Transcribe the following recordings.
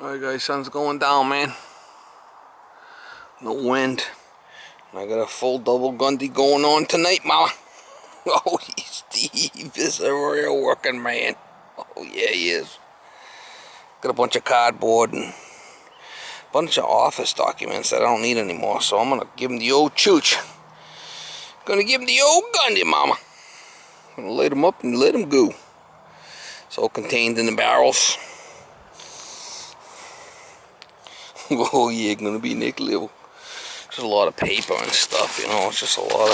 Alright guys, sun's going down, man. No wind. I got a full double Gundy going on tonight, mama. Oh, Steve is a real working man. Oh yeah, he is. Got a bunch of cardboard and a bunch of office documents that I don't need anymore, so I'm gonna give him the old chooch. Gonna give him the old Gundy, mama. Gonna light him up and let him go. It's all contained in the barrels. Oh yeah, gonna be next level. Just a lot of paper and stuff, you know. It's just a lot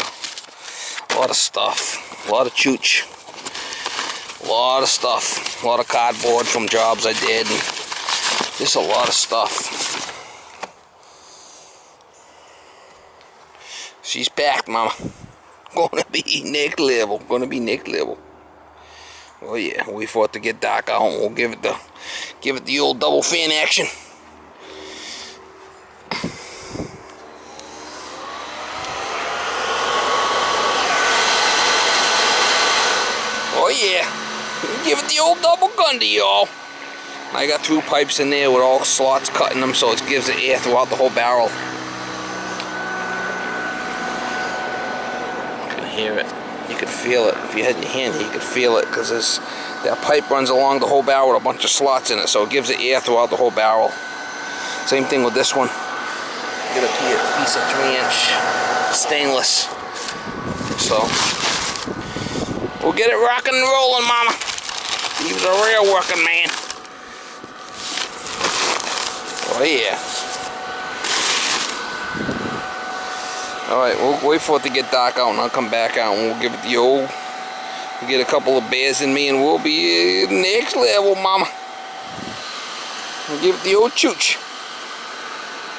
of stuff, a lot of chooch, a lot of stuff, a lot of cardboard from jobs I did, and just a lot of stuff. She's packed, mama. Gonna be next level. Gonna be next level. Oh yeah, wait for it to get dark out, and we'll give it the old double fan action. Oh yeah, give it the old double Gundy, y'all. I got through pipes in there with all slots cut in them, so it gives it air throughout the whole barrel. You can hear it. You can feel it. If you had your hand here, you could feel it, because that pipe runs along the whole barrel with a bunch of slots in it, so it gives it air throughout the whole barrel. Same thing with this one. Get a piece of 3-inch stainless. So we'll get it rocking and rolling, mama. He was a real working man. Oh yeah. Alright, we'll wait for it to get dark out and I'll come back out and we'll give it the old. We'll get a couple of bears in me and we'll be next level, mama. We'll give it the old chooch.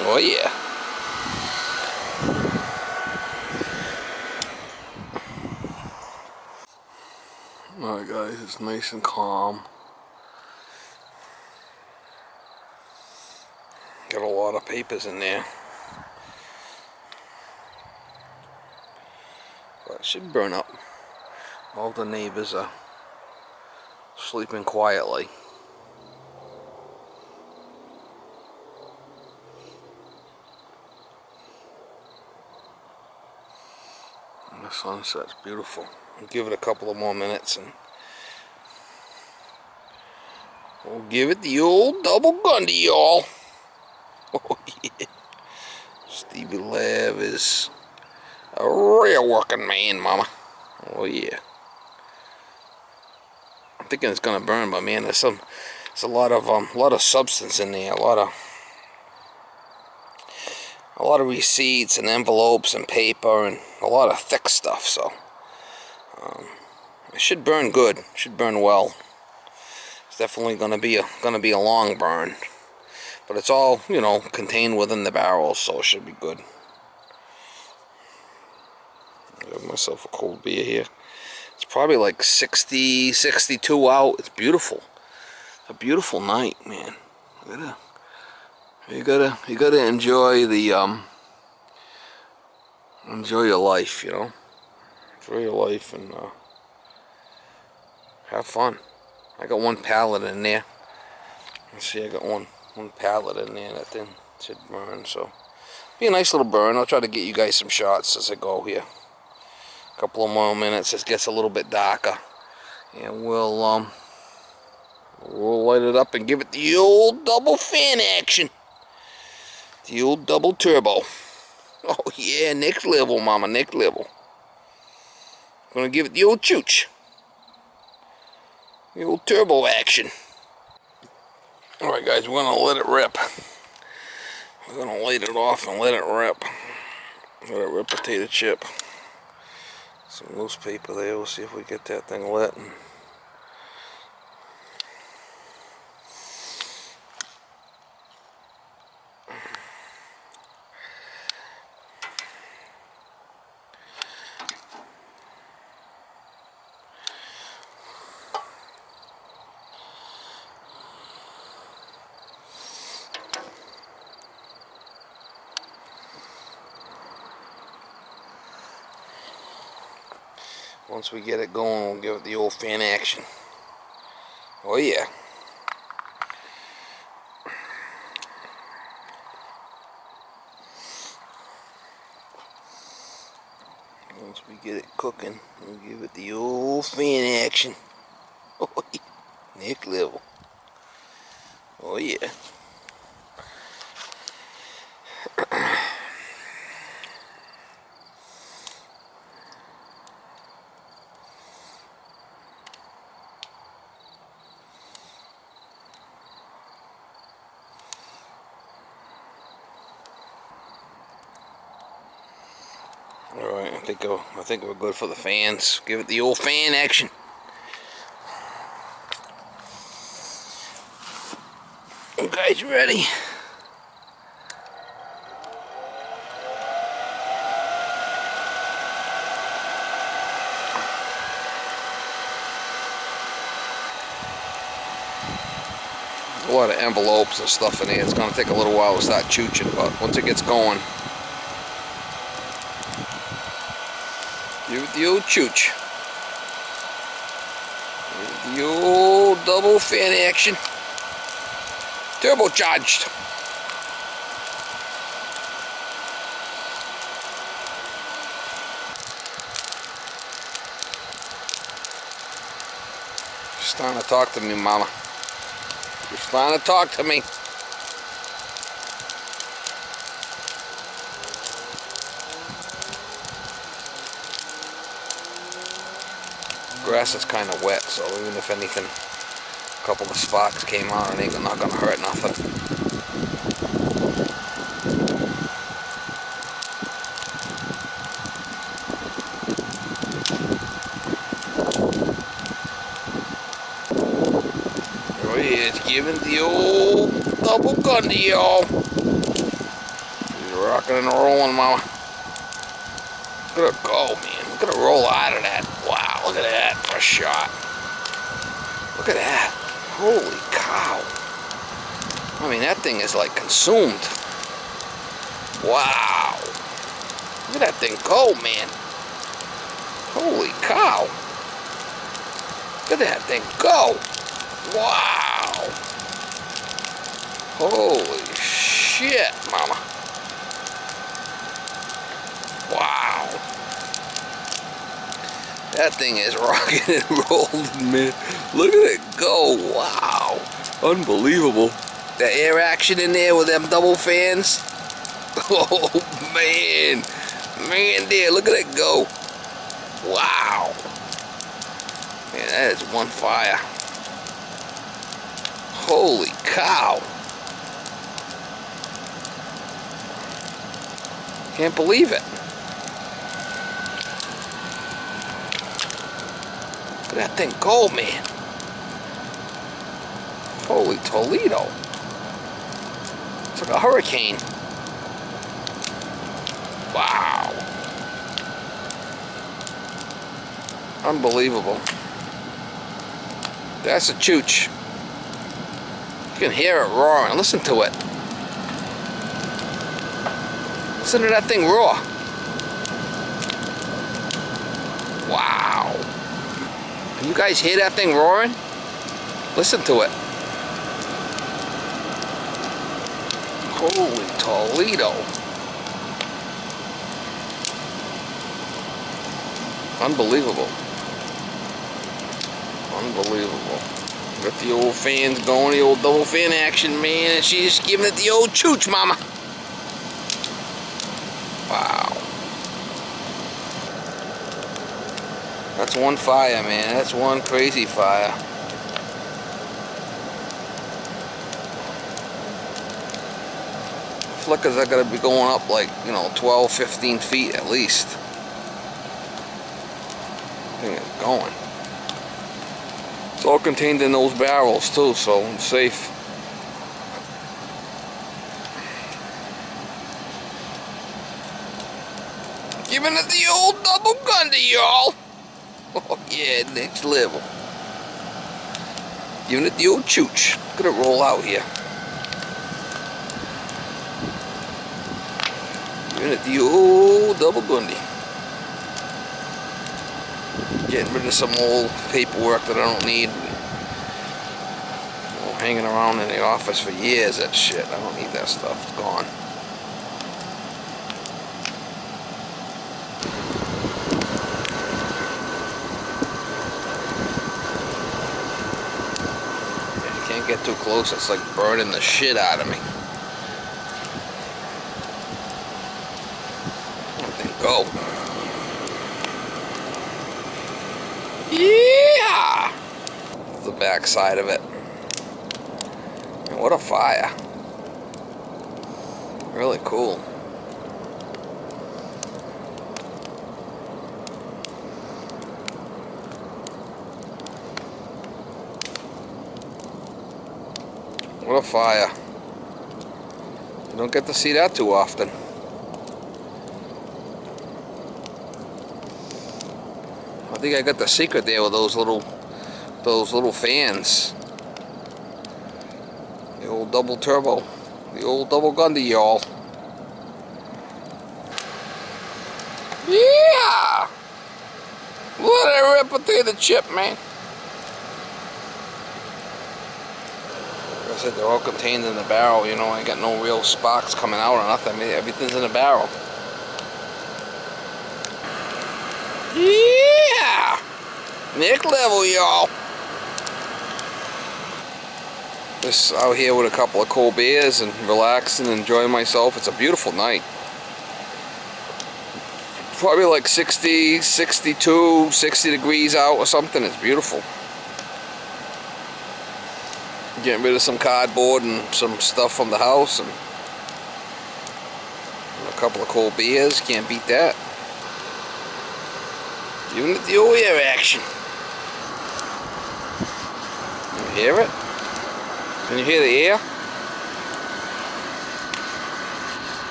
Oh yeah. Alright guys, it's nice and calm. Got a lot of papers in there. But it should burn up. All the neighbors are sleeping quietly. And the sunset's beautiful. I'll give it a couple of more minutes and we'll give it the old double Gundy, y'all. Oh yeah. Stevie Lav is a real working man, mama. Oh yeah. I'm thinking it's gonna burn, but man, there's a lot of substance in there, a lot of receipts and envelopes and paper and a lot of thick stuff, so it should burn good. It should burn well. It's definitely gonna be a long burn, but it's all, you know, contained within the barrel, so it should be good. I got myself a cold beer here. It's probably like 60, 62 out. It's beautiful. It's a beautiful night, man. You gotta enjoy enjoy your life, you know. Enjoy your life and have fun. I got one pallet in there. Let's see, I got one pallet in there that thing should burn, so be a nice little burn. I'll try to get you guys some shots as I go here. A couple of more minutes, it gets a little bit darker, and we'll light it up and give it the old double fan action. The old double turbo. Oh yeah, next level, mama, next level. Gonna give it the old chooch. The old turbo action. Alright guys, we're gonna let it rip. We're gonna light it off and let it rip. Let it rip potato chip. Some loose paper there, we'll see if we get that thing lit. Once we get it going, we'll give it the old fan action. Oh yeah. Once we get it cooking, we'll give it the old fan action. Oh, yeah. Next level. Oh yeah. Alright, I think we're good for the fans. Give it the old fan action. You guys ready? A lot of envelopes and stuff in here. It's going to take a little while to start chooching, but once it gets going, give it the old chooch. Give it the old double fan action. Turbocharged. She's starting to talk to me, Mama. She's starting to talk to me. Grass is kind of wet, so even if anything, a couple of sparks came out, it ain't not gonna hurt nothing. Oh yeah, it's giving the old double gun to y'all. She's rocking and rolling, Mama. Look at her go, man. Look at her roll out of that. Wow, look at that for a shot. Look at that. Holy cow. I mean, that thing is like consumed. Wow. Look at that thing go, man. Holy cow. Look at that thing go. Wow. Holy shit, Mama. Wow. That thing is rocking and rolling, man. Look at it go. Wow. Unbelievable. The air action in there with them double fans. Oh, man. Man, there. Look at it go. Wow. Man, that is one fire. Holy cow. Can't believe it. Look at that thing go, man. Holy Toledo. It's like a hurricane. Wow. Unbelievable. That's a chooch. You can hear it roaring. Listen to it. Listen to that thing roar. Wow. Can you guys hear that thing roaring? Listen to it. Holy Toledo. Unbelievable. Unbelievable. Got the old fans going, the old double fan action, man, and she's giving it the old chooch, Mama. Wow. That's one fire, man. That's one crazy fire. Flickers are going to be going up like, 12, 15 feet at least. I think it's going. It's all contained in those barrels too, so I'm safe. Giving it the old double gun to y'all. Oh yeah, next level. Giving it the old chooch. Look at it roll out here. Giving it the old double gundy. Getting rid of some old paperwork that I don't need. Hanging around in the office for years, that shit. I don't need that stuff. It's gone. too close, it's like burning the shit out of me. That thing go. Yeah! The back side of it. What a fire. Really cool. What a fire. You don't get to see that too often. I think I got the secret there with those little fans. The old double turbo. The old double Gundy, y'all. Yeah! Let it rip potato chip, man. Like I said, they're all contained in the barrel, you know. I ain't got no real sparks coming out or nothing. I mean, everything's in the barrel. Yeah! Next level, y'all. Just out here with a couple of cold beers and relaxing and enjoying myself. It's a beautiful night. Probably like 60, 62, 60 degrees out or something. It's beautiful. Getting rid of some cardboard and some stuff from the house and a couple of cold beers. Can't beat that. Giving it the old air action. You hear it? Can you hear the air?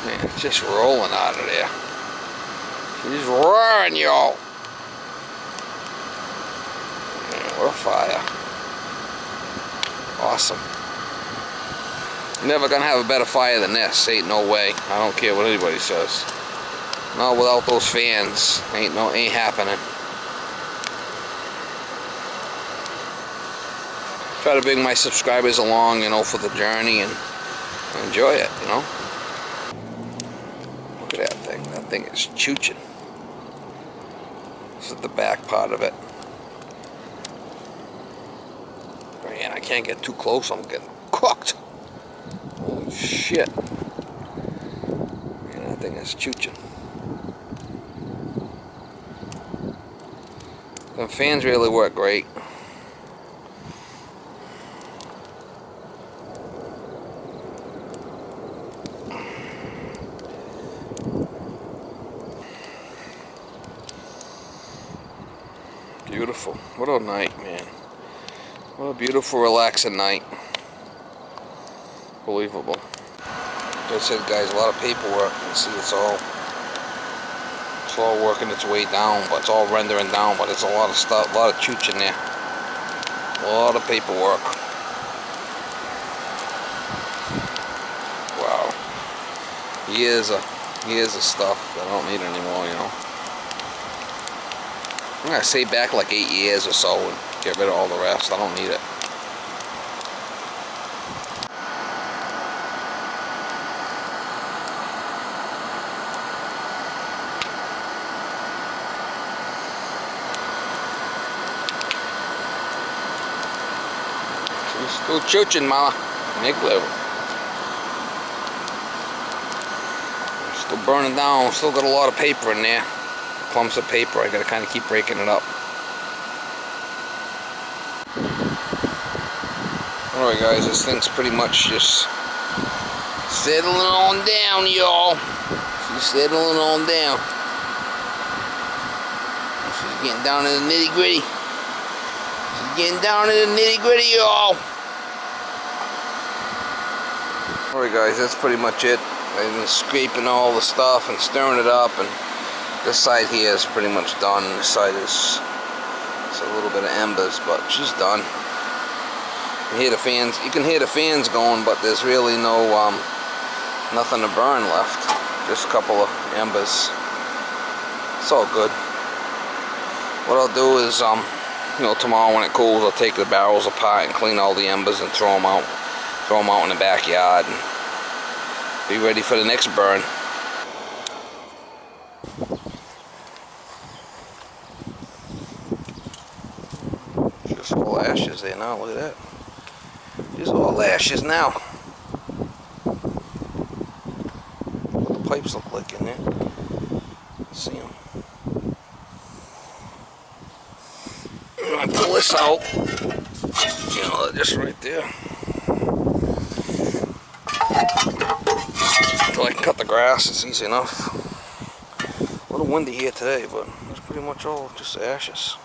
Man, it's just rolling out of there. She's roaring, y'all. What a fire. Awesome. Never gonna have a better fire than this. Ain't no way. I don't care what anybody says. Not without those fans. Ain't happening. Try to bring my subscribers along, you know, for the journey and enjoy it, you know. Look at that thing. That thing is chooching. This is the back part of it. Man, I can't get too close. I'm getting cooked. Holy shit. Man, that thing is chooching. The fans really work great. Beautiful. What a night, man. What a beautiful, relaxing night. Unbelievable. Like I said, guys, a lot of paperwork. You see, it's all working its way down, but it's all rendering down. But it's a lot of stuff, a lot of chooch in there. A lot of paperwork. Wow. Years of stuff that I don't need anymore, you know. I'm gonna say back like 8 years or so and get rid of all the rest. I don't need it. She's still chooching, mama. Nick level. Still burning down. Still got a lot of paper in there. Clumps of paper. I gotta kind of keep breaking it up. Alright guys, this thing's pretty much just settling on down, y'all. She's settling on down. She's getting down to the nitty gritty. She's getting down to the nitty gritty, y'all. Alright guys, that's pretty much it. I've been scraping all the stuff and stirring it up, and this side here is pretty much done. This side is a little bit of embers, but she's done. You can hear the fans. You can hear the fans going, but there's really no nothing to burn left. Just a couple of embers. It's all good. What I'll do is, you know, tomorrow when it cools, I'll take the barrels apart and clean all the embers and throw them out. Throw them out in the backyard and be ready for the next burn. Just full of ashes there now. Look at that. These are all ashes now. What the pipes look like in there. Let's see them. I pull this out. You know, just right there. Until I can cut the grass, it's easy enough. A little windy here today, but it's pretty much all just ashes.